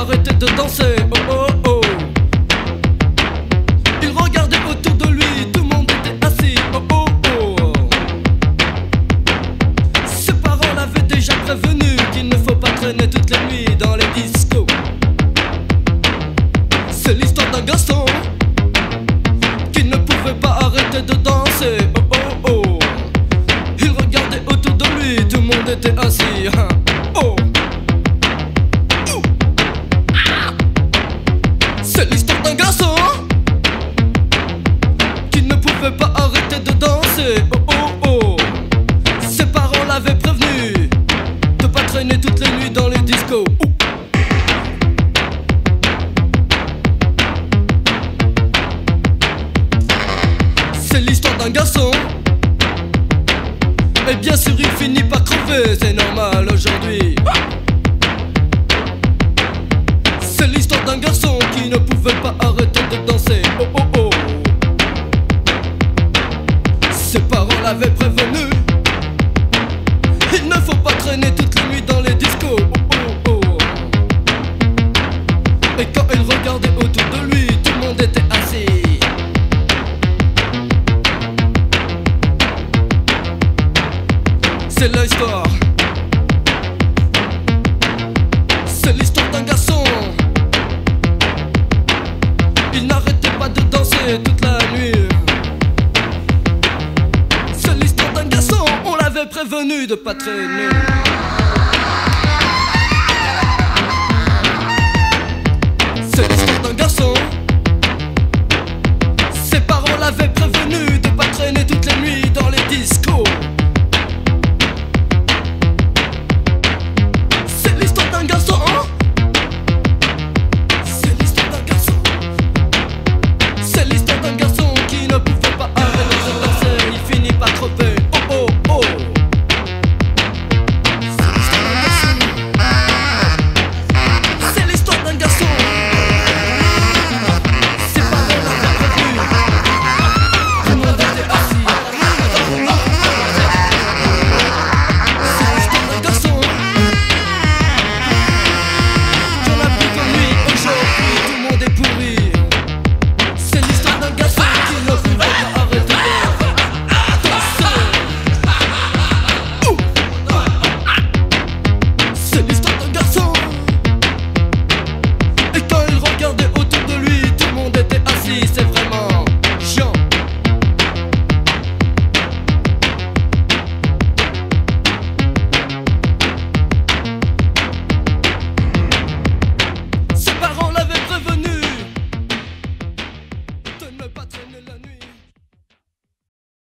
arrêter de danser. Oh oh oh. Il regardait autour de lui, tout le monde était assis. Oh oh oh. Ses parents l'avaient déjà prévenu qu'il ne faut pas traîner toutes les nuits dans les discos. C'est l'histoire d'un garçon qui ne pouvait pas arrêter de danser. Oh oh oh. Il regardait autour de lui, tout le monde était assis. Oh. C'est l'histoire d'un garçon qui ne pouvait pas arrêter de danser. Oh oh oh. Ses parents l'avaient prévenu de pas traîner toutes les nuits dans les discos. C'est l'histoire d'un garçon, et bien sûr il finit par crever, c'est normal aujourd'hui. C'est l'histoire d'un garçon qui ne pouvait pas arrêter de danser. Oh oh oh. Ses parents l'avaient prévenu, il ne faut pas traîner toutes les nuits dans les discos. Oh oh oh. Et quand il regardait autour de lui, tout le monde était assis. C'est l'histoire. C'est l'histoire d'un garçon. Il n'arrêtait pas de danser toute la nuit. C'est l'histoire d'un garçon, on l'avait prévenu de pas traîner.